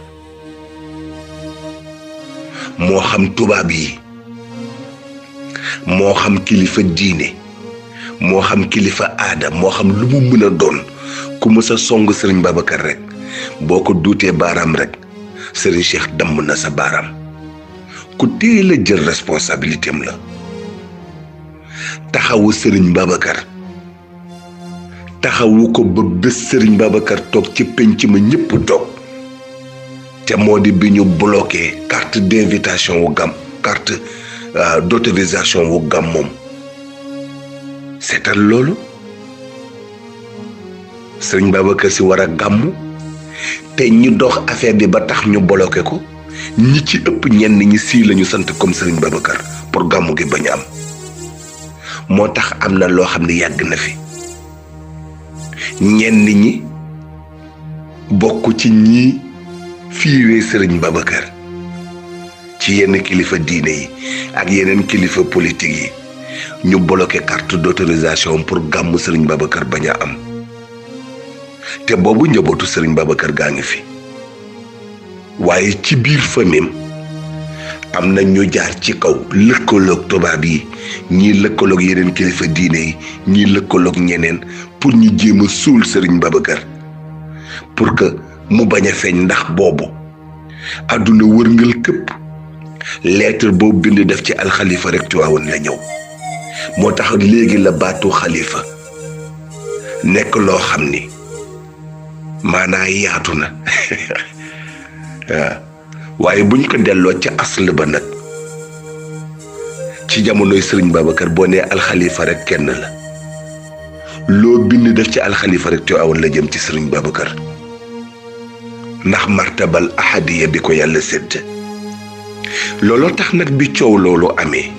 moo xam tubaab yi moo xam kilifa diine moo xam kilifa aada moo xam lu mu mën a doon ku mës a song Sëriñ Babacar rek boo ko duutee baaraam rek Sëriñ Cheikh damm na sa baaraam ku teel a jël responsabilité am la taxawu Sëriñ Babacar taxawu ko ba bés Sëriñ Babacar toog ci penc ma ñëpp toog te moo di bi ñu bloqué carte d'invitation wu gam carte d'autorisation wu gam moom seetal loolu Sëriñ Babacar si war a gàmmu te ñu dox affaire bi ba tax ñu bloqué ko ñi ci ëpp ñenn ñi sii lañu sant comme Sëriñ Babacar pour gàmmu gi bañ a am moo tax am na loo xam ne yàgg na fi ñenn ñi bokk ci ñi fiiwee Sëriñ Babacar ci yenn kilifa diine yi ak yeneen kilifa politique yi ñu bloqué carte d'autorisation pour gàmmu Sëriñ Babacar bañ a am te boobu njabootu Sëriñ Babacar gaa ngi fi waaye ci biir famille am na ñu jaar ci kaw lëkkaloog tubaab yi ñii lëkkaloog yeneen kilifa diine yi ñii lëkkaloog ñeneen pour ñu jéem a suul Sëriñ Babacar pour que mu bañ a feeñ ndax boobu àdduna wërngal këpp lettre boobu bind def ci alxalifa rek Tiwaawan la ñëw moo tax léegi la baatu xalifa nekk loo xam ni maanaa yaatu na waaye buñ ko delloo ca asl ba nag ci jamonoy sëriñ Babacar boo nee alxalifa rek kenn la loo bind def ci alxalifa rek Tiwaawan la jëm ci sëriñ Babacar ndax martabal ahadiya bi ko yàlla sédd looloo tax nag bi coow loolu amee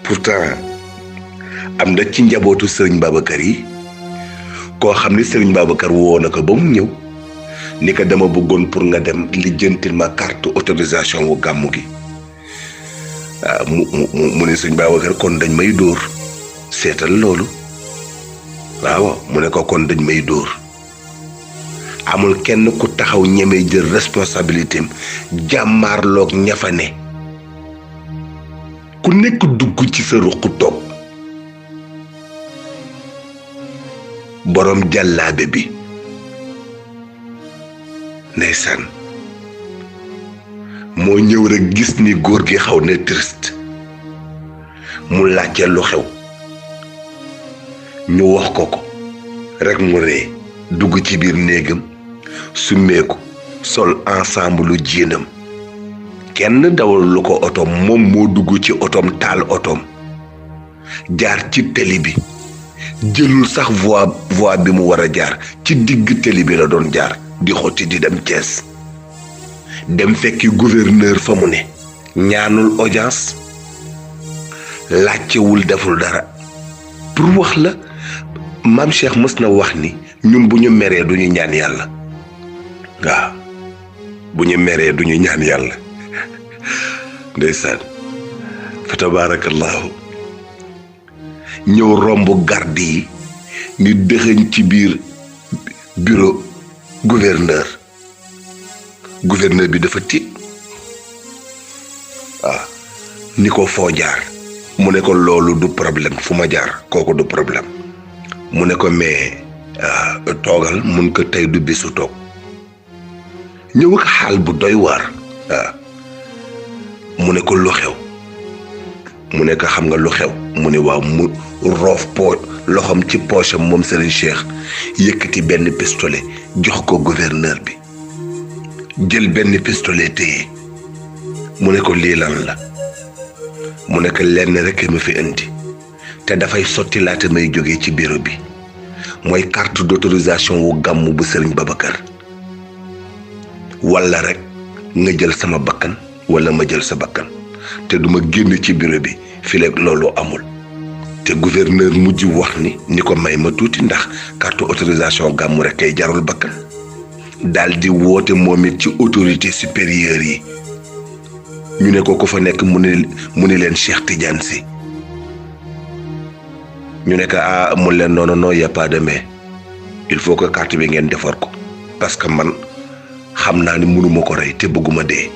pourtant am na ci njabootu sëriñ Babacar yi koo xam ne sëriñ Babacar woo na ko ba mu ñëw ni ko dama bëggoon pour nga dem lijjantil ma carte autorisation wu gàmmu gi waaw mu ne sëriñ Babacar kon dañ may dóor seetal loolu waaw mu ne ko kon dañ may dóor amul kenn ku taxaw ñemee jël responsabilité am jàmmaarloog ñafa ne ku nekk dugg ci sa ruq toog borom jàllaabe bi ndeysaan moo ñëw rek gis ni góor gi xaw na triste mu laajte lu xew ñu wax ko rek mu ree dugg ci biir néegam summeeku sol ensemble lu jiinam kenn dawal lu ko otom moom moo dugg ci otom taal otom jaar ci télé bi jëlul sax voie bi mu war a jaar ci digg télé bi la doon jaar di xotti di dem Thiès dem fekki gouverneur fa mu ne ñaanul audience laajtewul deful dara pour wax la maam Cheikh mës na wax ni ñun bu ñu meree du ñu ñaan yàlla waaw bu ñu meree du ñu ñaan yàlla ndeysaan fa tabaarakallaahu ñëw romb garde yi ni dëxëñ ci biir bureau gouverneur bi dafa tiit waaw ni ko foo jaar mu ne ko loolu du problème fu ma jaar kooku du problème mu ne ko mais toogal mun ko tey du bisu toog ñëw ak xaal bu doy waar waaw mu ne ko lu xew mu ne ko xam nga lu xew mu ne waaw mu roof loxoom ci poche am moom Serigne Cheikh yëkkati benn pistolet jox ko gouverneur bi jël benn pistolet téye mu ne ko lii lan la mu ne ko lenn rek ma fi indi te dafay sotti laata may jógee ci bureau bi mooy carte d'autorisation wu gàmmu bu Serigne Babacar walla rek nga jël sama bakkan walla ma jël sa bakkan te duma génn ci bureau bi fi leeg loolu amul te gouverneur mujj wax ni ko may ma tuuti ndax carte autorisation gàmmu rek kay jarul bakkan daal di woote moom it ci autorité supérieure yi ñu ne ko ku fa nekk mu ni leen Cheikh Tidiane Sy ñu ne ko mu leen non y a pas de mais il faut que carte bi ngeen defar ko parce que man xam naa ni mënuma ko rey te bëgguma dee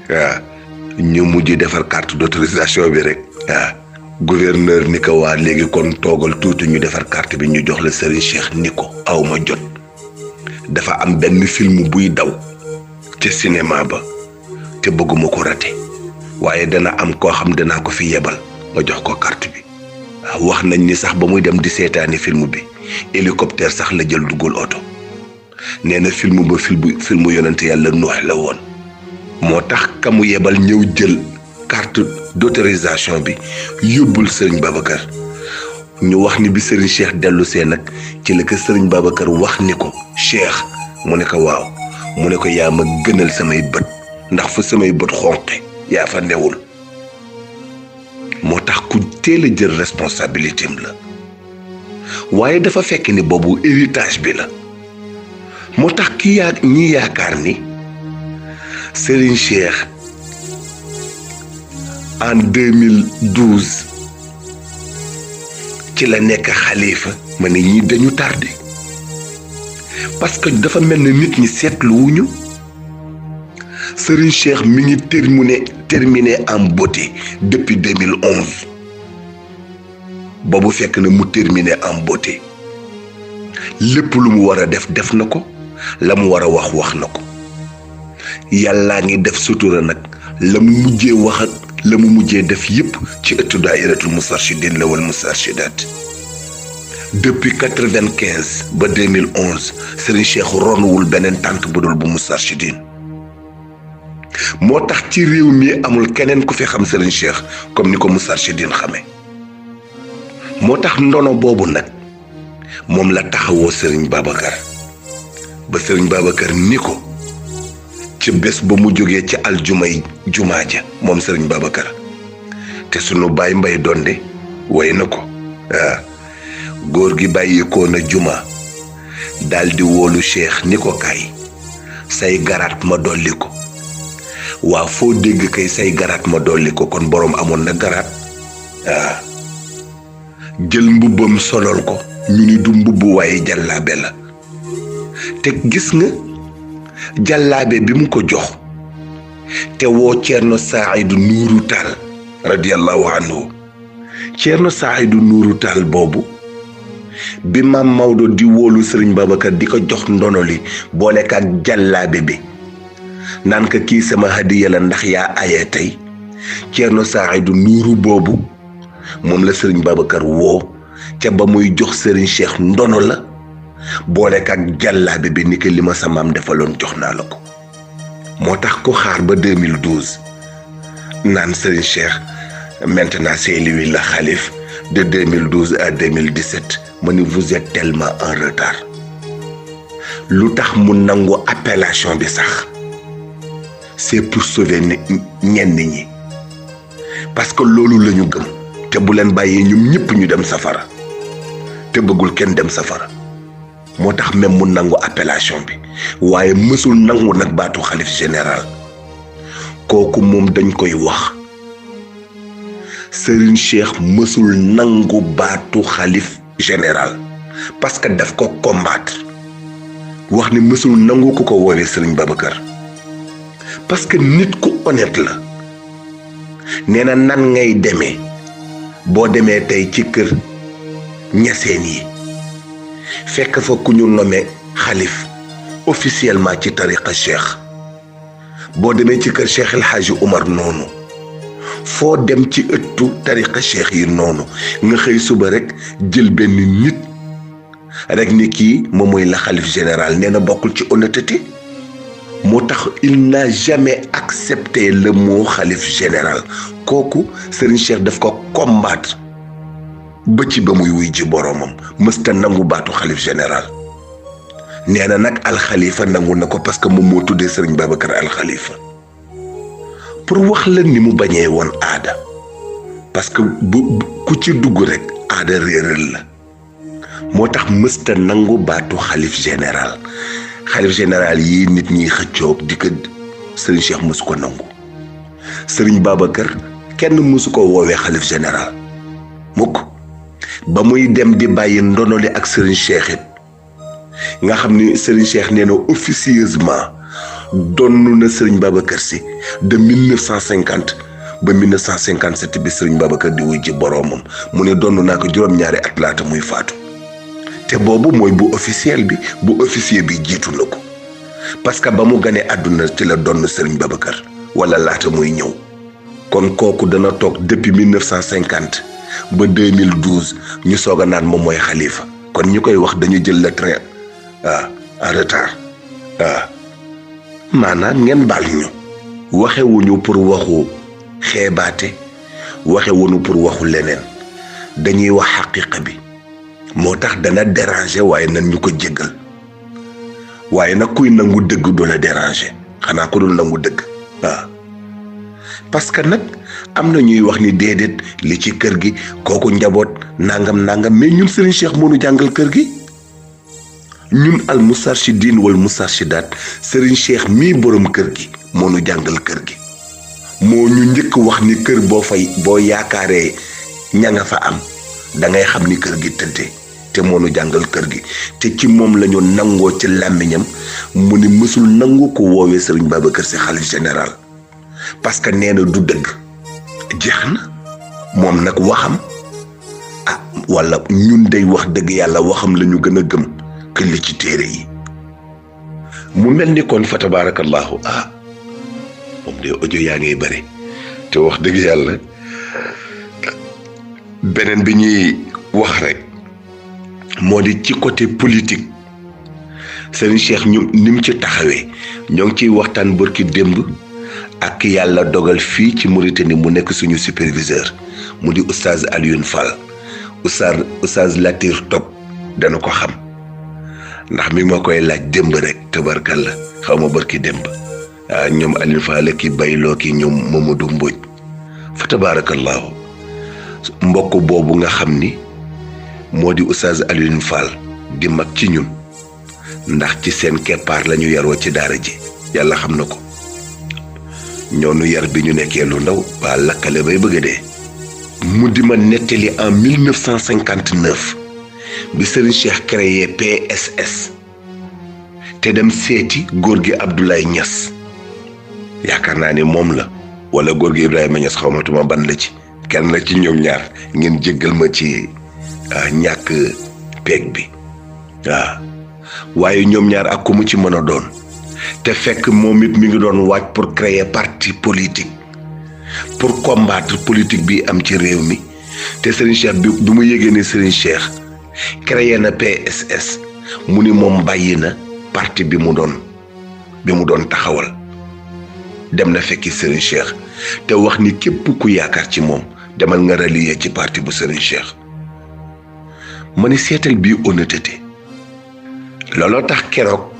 waaw ñu mujj defar carte d'autorisation bi rek waaw gouverneur ni ko waa léegi kon toogal tuuti ñu defar carte bi ñu jox la Serigne Cheikh ni ko awma jot dafa am benn film buy daw ci cinéma ba te bëgguma ko raté waaye dana am koo xam danaa ko fi yebal nga jox ko carte bi waaw wax nañ ni sax ba muy dem di seetaani film bi hélicoptère sax la jël duggul oto nee na film ba filmu yonente yàlla Nuux la woon moo tax ka mu yebal ñëw jël carte d'autorisation bi yóbbul Serigne Babacar ñu wax ni bi Serigne Cheikh dellu see nag ci la ko Serigne Babacar wax ni ko Cheikh mu ne ko waaw mu ne ko yaa ma gënal samay bët ndax fa samay bët xonqe yaa fa newul moo tax ku teel a jël responsabilité am la waaye dafa fekk ni boobu héritage bi la moo tax ñi yaakaar ni Serigne Cheikh en 2012 ci la nekk xalifa ma ne ñii dañu tardé parce que dafa mel ne nit ñi seetluwuñu Serigne Cheikh mi ngi terminé en beauté depuis 2011 boobu fekk na mu terminé en beauté lépp lu mu war a def na ko la mu war a wax na ko yàllaa ngi def sutura nag la mu mujjee wax ak la mu mujjee def yépp ci ëttu daayiratul Moustarchidine la wal Moustarchidaat depuis 95 ba 2011 Serigne Cheikh ronuwul beneen tànt bu dul bu Moustarchidine moo tax ci réew mi amul keneen ku fi xam Serigne Cheikh comme ni ko Moustarchidine xamee moo tax ndono boobu nag moom la taxawoo Serigne Babacar ba Serigne Babacar ni ko ci bés ba mu jógee ci aljumay jumaa ja moom Serigne Babacar te sunu baay Mbay Donde way na ko góor gi bàyyikoo na juma daldi wóolu Cheikh ni ko kaay say garaat ma dolli ko waa foo dégg kay say garaat ma dolli ko kon boroom amoon na garaat jël mbubbam solol ko ñu ni du mbubbu waaye jàllaabe la te gis nga jàllaabe bi mu ko jox te woo Ceerno Saidu Nuuru Taal radiyallahu anhu Ceerno Saidu Nuuru Taal boobu bi maam Maodo di wóolu Sëriñ Babacar di ko jox ndono li boole ak jàllaabe bi naan ka kii sama hadiya la ndax yaa aye tey Ceerno Saidu Nuuru boobu moom la Sëriñ Babacar woo ca ba muy jox Sëriñ Cheikh ndono la boole ak jàllaabe bi ni ko li ma sa maam defaloon jox naa la ko moo tax ko xaar ba 2012 naan Sëriñ Cheikh maintenant c'est lui le khalife de 2012 à 2017 ma ni vous êtes tellement en retard lu tax mu nangu appellation bi sax c'est pour sauver ñenn ñi parce que loolu la ñu gëm te bu leen bàyyee ñoom ñëpp ñu dem safara te bëggul kenn dem safara moo tax même mu nangu appellation bi waaye mësul nangu nag baatu xalif général kooku moom dañ koy wax Serigne Cheikh mësul nangu baatu xalif général parce que daf ko combattre wax ni mësul nangu ku ko woowee Serigne Babacar parce que nit ku honnête la nee na nan ngay demee boo demee tey ci kër ñaseen yi fekk fa ku ñu nommé xalif officiellement ci tariqa cheikh boo demee ci kër Cheikh El Hadji Omar noonu foo dem ci ëttu tariqa cheikh yi noonu nga xëy suba rek jël benn nit rek ni kii moom mooy la xalif général nee na bokkul ci honnêteté moo tax il n'a jamais accepté le mot xalif général kooku Serigne Cheikh daf ko combattre ba ci ba muy wuy ji boroomam mësta nangu baatu xalif général nee na nag alxalifa nangu na ko parce que moom moo tuddee Serigne Babacar alxalifa pour wax la ni mu bañee woon aada parce que bu ku ci dugg rek aada réeral la moo tax mësta nangu baatu xalif général yii nit ñiy xëccoog di ko Serigne Cheikh mësu ko nangu Serigne Babacar kenn mësu ko woowee xalif général mukk ba muy dem di bàyyi ndonoli ak Serigne Cheikh it nga xam ni Serigne Cheikh nee na officieusement donnu na Serigne Babacar Sy de 1950 ba 1957 bi Serigne Babacar di wuy ji boroomam mu ne donnu naa ko juróom-ñaari at laata muy faatu te boobu mooy bu officiel bi bu officier bi jiitu na ko parce que ba mu ganee àdduna ci la donn Serigne Babacar wala laata muy ñëw kon kooku dana toog depuis 1950 ba 2012 ñu soog a naan moom mooy xalifa kon ñu koy wax dañu jël le train en retard maanaam ngeen baal ñu waxewuñu pour waxu xeebaate waxewuñu pour waxu leneen dañuy wax xaqiqa bi moo tax dana déranger waaye nan ñu ko jéggal waaye nag kuy nangu dëgg du la déranger xanaa ko dul nangu dëgg parce que nag am na ñuy wax ni déedéet li ci kër gi kooku njaboot nangam mais ñun Serigne Cheikh moo nu jàngal kër gi ñun al Moustarchidine wal Moustarchidaat Serigne Cheikh mii borom kër gi moo nu jàngal kër gi moo ñu njëkk wax ni kër boo yaakaaree ña nga fa am da ngay xam ni kër gi tëddee te moo nu jàngal kër gi te ci moom la ñu nangoo ci làmmiñam mu ni mësul nangu ko woowee Serigne Babacar Sy xalif général parce que nee na du dëgg jeex na moom nag waxam wala ñun day wax dëgg yàlla waxam la ñu gën a gëm que li ci téere yi mu mel ni kon fa tabarakallahu moom de audio yaa ngay bëri te wax dëgg yàlla beneen bi ñuy wax rek moo di ci côté politique Serigne Cheikh ñu ni mu ci taxawee ñoo ngi ciy waxtaan bërki démb yàlla dogal fii ci Mauritanie mu nekk suñu superviseur mu di oustaz Alioune Fall oustaz Latir Top dana ko xam ndax mi ma koy laaj démb rek tabarkalla xaw ma barki démb ñoom Alioune Fall ki bayloo ki ñoom Mamadou Mbodj fa tabarakallahu mbokk boobu nga xam ni moo di oustaz Alioune Fall di mag ci ñun ndax ci seen keppaar lañu yaroo ci daara ji yàlla xam na ko ñoonu yar bi ñu nekkee lu ndaw waa lakkale bay bëgg a dee mu di ma nettali en 1959 bi Serigne Cheikh créé PSS te dem seeti góor gi Abdoulaye Niass yaakaar naa ni moom la wala góor gi Ibrahima Niass xawmatuma ban la ci kenn la ci ñoom ñaar ngeen jéggal ma ci ñàkk peeg bi waaw waaye ñoom ñaar ak ku mu ci mën a doon te fekk moom it mi ngi doon waaj pour créer parti politique pour combattre politique bi am ci réew mi te Serigne Cheikh bi mu yégee ne Serigne Cheikh créé na PSS mu ni moom bàyyi na parti bi mu doon taxawal dem na fekki Serigne Cheikh te wax ni képp ku yaakaar ci moom demal nga rallier ci parti bu Serigne Cheikh ma ni seetal bii honnêteté looloo tax keroog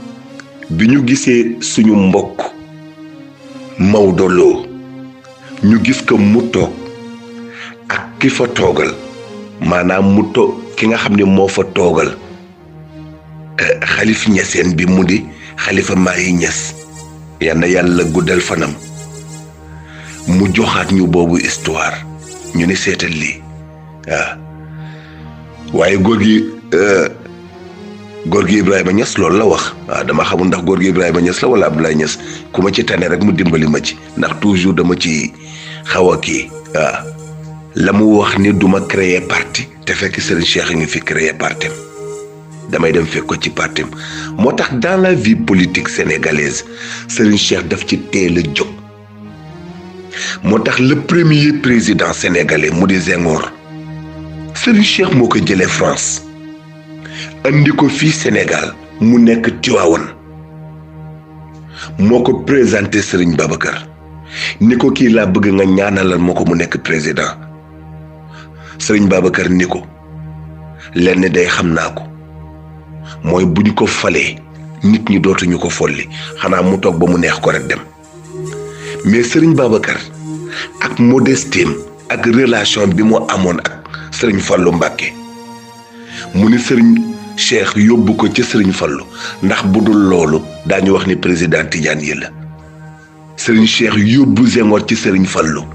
bi ñu gisee suñu mbokk Maodo Lo ñu gis ko mu toog ak ki fa toogal maanaam mu toog ki nga xam ne moo fa toogal xalif ñeseen bi mu di xalifa Mahi Niass yal na yàlla guddal fanam mu joxaat ñu boobu histoire ñu ni seetal lii waaw waaye góor gi Ibrahima Niass loolu la wax waaw dama xamul ndax góor gi Ibrahima Niass la wala Abdoulaye Niass ku ma ci tane rek mu dimbali ma ci ndax toujours dama ci xaw a kii waaw la mu wax ni duma créer parti te fekk Serigne Cheikh ngi fi créer parti damay dem fekk ko ci parti moo tax dans la vie politique sénégalaise Serigne Cheikh daf ci teel a jóg moo tax le premier président sénégalais mu di Senghor Serigne Cheikh moo ko jëlee France andi ko fii Sénégal mu nekk Tivaouane moo ko présenté Serigne Babacar ni ko kii laa bëgg nga ñaanalal moo ko mu nekk président Serigne Babacar ni ko lenn day xam naa ko mooy buñ ko falee nit ñi dootuñu ko folli xanaa mu toog ba mu neex ko rek dem mais Serigne Babacar ak modestem ak relation bi mu amoon ak Serigne Fallou Mbacké mu ni Serigne Cheikh yóbbu ko ci Serigne Fallou ndax bu dul loolu daañu wax ni président Tidiane yi la Serigne Cheikh yóbbu Senghor ci Serigne Fallou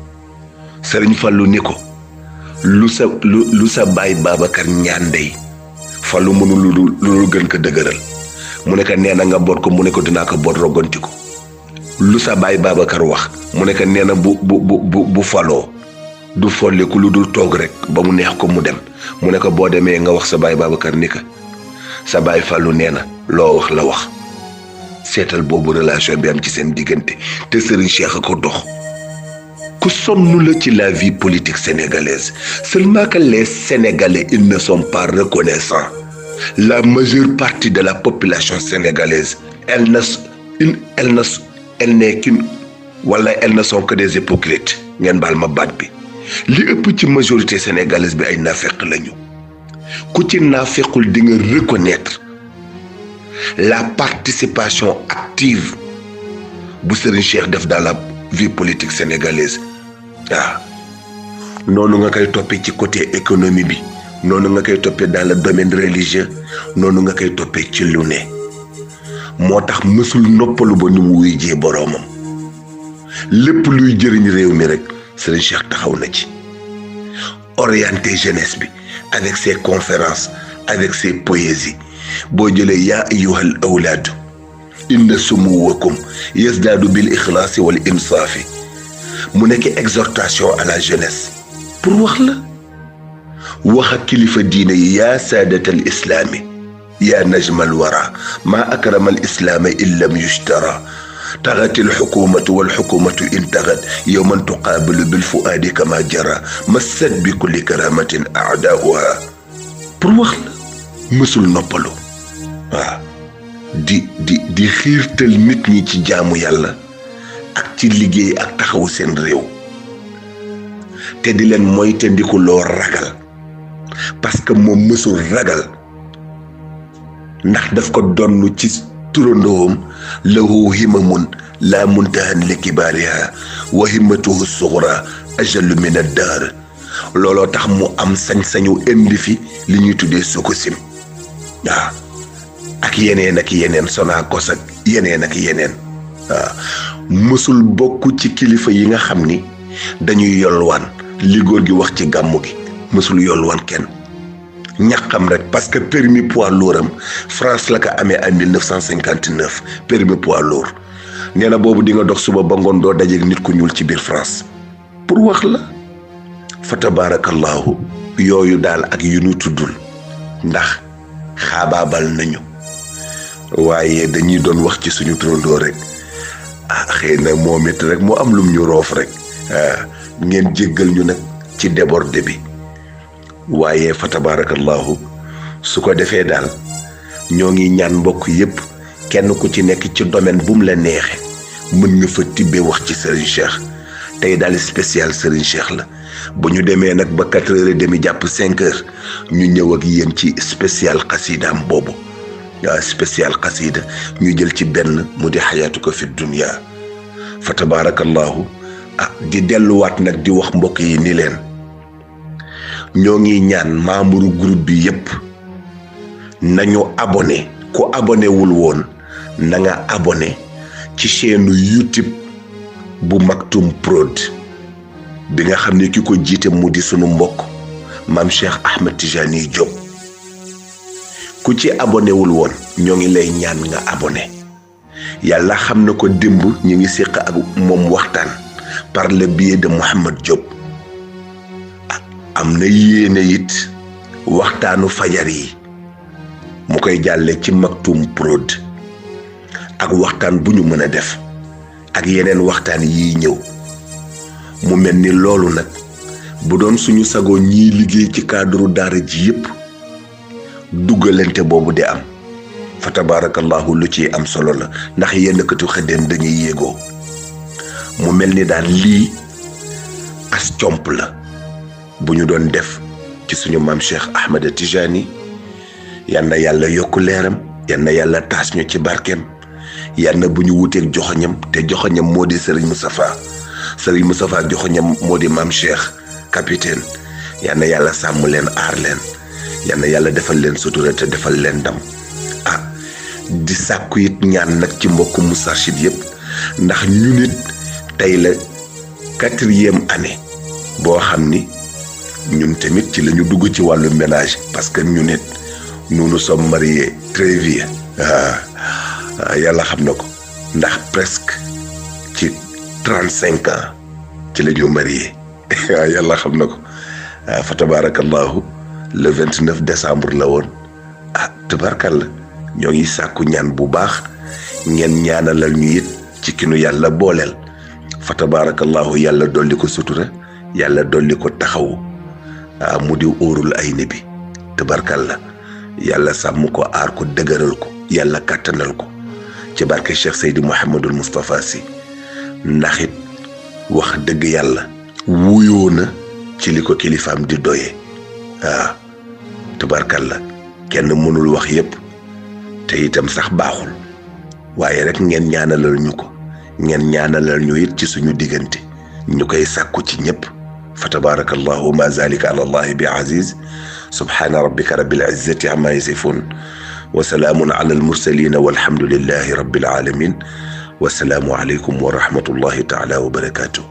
ni ko lu sa baay Babacar ñaan dey Fallou mënu lu gën ko dëgëral mu ne ko nee na nga boot ko mu ne ko dinaa ko boot rogonti ko lu sa baay Babacar wax mu ne ko nee na bu faloo du folliku lu dul toog rek ba mu neex ko mu dem mu ne ko boo demee nga wax sa baay Babacar ni ko sa baay Fallou nee na loo wax la wax seetal boobu relation bi am ci seen diggante te Serigne Cheikh a ko dox ku sonn la ci la vie politique sénégalaise seulement que les Sénégalais ils ne sont pas reconnaissants la majeure partie de la population sénégalaise elles ne sont que des hypocrites ngeen baal ma baat bi li ëpp ci majorité sénégalaise bi ay naafeq lañu ku ci naafequl di nga reconnaître la participation active bu Serigne Cheikh def dans la vie politique sénégalaise waaw noonu nga koy toppee ci côté économie bi noonu nga koy toppee dans le domaine religieux noonu nga koy toppee ci lu ne moo tax mësul noppalu ba ni mu wuy jee boroomam lépp luy jëriñ réew mi rek Serigne Cheikh taxaw na ci orienté jeunesse bi avec ses conférences avec ses poésies boo jëlee yaa ayyuhal awlaadu inna sumuwakum yazdaadu bil ixlaasi wal insaafi mu nekk exhortation à la jeunesse pour wax la wax ak kilifa diine yi yaa saadatal islaami yaa najmal wara maa akramal islaama illam yushtara taxatil xukumatu wal xukumatu intaxat yowman tuqaabilu bil fuaadi kama jara massat bi kulli karamatin aadaauha pour wax la mësul noppalu waaw di xiirtal nit ñi ci jaamu yàlla ak ci liggéey ak taxawu seen réew te di leen moytandiku loo ragal parce que moom mësul ragal ndax daf ko donn ci turandoom lahu himamun la muntahan li kibaariha wa himmatuhu sughra ajallu min ad-dar looloo tax mu am sañ-sañu indi fi li ñuy tuddee Sococim waaw ak yeneen Sonacos ak yeneen waaw mësul bokk ci kilifa yi nga xam ni dañuy yolwaan li góor gi wax ci gàmmu gi mësul yolwaan kenn ñàkkam rek parce que permis poids lourd am France la ko amee en 1959 permis poids lourd nee na boobu di nga dox suba ba ngoon doo dajeeg nit ku ñuul ci biir France pour wax la fa tabarakallahu yooyu daal ak yu ñu tuddul ndax xaabaabal nañu waaye dañuy doon wax ci suñu turandoo rek xëy na moom it rek moo am lum ñu roof rek ngeen jéggal ñu nag ci débordé bi waaye fa tabarakallahu su ko defee daal ñoo ngi ñaan mbokk yépp kenn ku ci nekk ci domaine bu mu la neexe mën nga fa tibbee wax ci Serigne Cheikh tey daal spécial Serigne Cheikh la bu ñu demee nag ba 4h30 jàpp 5h ñu ñëw ak yéen ci spécial xasidaam boobu waaw spécial xasida ñu jël ci benn mu di xayaatuka fi dunya fa tabarakallahu di delluwaat nag di wax mbokk yi ni leen ñoo ngi ñaan membre groupe bi yépp nañu abonné ku abonné wul woon na nga abonné ci chaîne YouTube bu Maktoum Prod bi nga xam ne ki ko jiite mu di sunu mbokk maam Cheikh Ahmed Tijani Diop ku ci abonné wul woon ñoo ngi lay ñaan nga abonné yàlla xam na ko démb ñu ngi séq ak moom waxtaan par le biais de Mouhamed Diop am na yéene it waxtaanu fajar yi mu koy jàlle ci Maktoum Prod ak waxtaan bu ñu mën a def ak yeneen waxtaan yiy ñëw mu mel ni loolu nag bu doon suñu sagoo ñiy liggéey ci cadre daara ji yépp duggalante boobu di am fa tabarakallahu lu ci am solo la ndax yenn katu xëddeen dañuy yéegoo mu mel ni daal lii as comp la bu ñu doon def ci suñu maam Cheikh Ahmed Tijani yal na yàlla yokk leeram yal na yàlla taas ñu ci barkeem yal na bu ñu wuteeg joxoñam te joxoñam moo di Serigne Moustapha joxoñam moo di maam Cheikh capitaine yal na yàlla sàmm leen aar leen yal na yàlla defal leen sutura te defal leen ndam di sàkku it ñaan nag ci mbokku Moustarchid yépp ndax ñu nit tey la 4e année boo xam ni ñun tamit ci la ñu dugg ci wàllu ménage parce que ñu nit nous nous sommes mariés très vieux yàlla xam na ko ndax presque ci 35 ans ci la ñu marié yàlla xam na ko fa tabarakallahu le 29 décembre la woon tabarkalla ñoo ngi sàkku ñaan bu baax ngeen ñaanalal ñu it ci ki nu yàlla booleel fa tabarakallahu yàlla dolli ko sutura yàlla dolli ko taxawu mu di óorul ay ni bi tabarkalla yàlla sàmm ko aar ko dëgëral ko yàlla kàttanal ko ci barke Cheikh Seydi Mouhamadul Moustapha Sy ndax it wax dëgg yàlla wuyoo na ci li ko kilifaam di doye tabarkalla kenn mënul wax yépp te itam sax baaxul waaye rek ngeen ñaanalal ñu ko ngeen ñaanalal ñu it ci suñu diggante ñu koy sàkku ci ñépp fa tabarakallahu ma zalika ala allahi bi aziz subhana rabbika rabbil izzati amma yasifun wa salaamun ala al mursalin walhamdulillahi rabbil alamin wa salaamu alaykum wa rahmatullahi taala wa barakatuh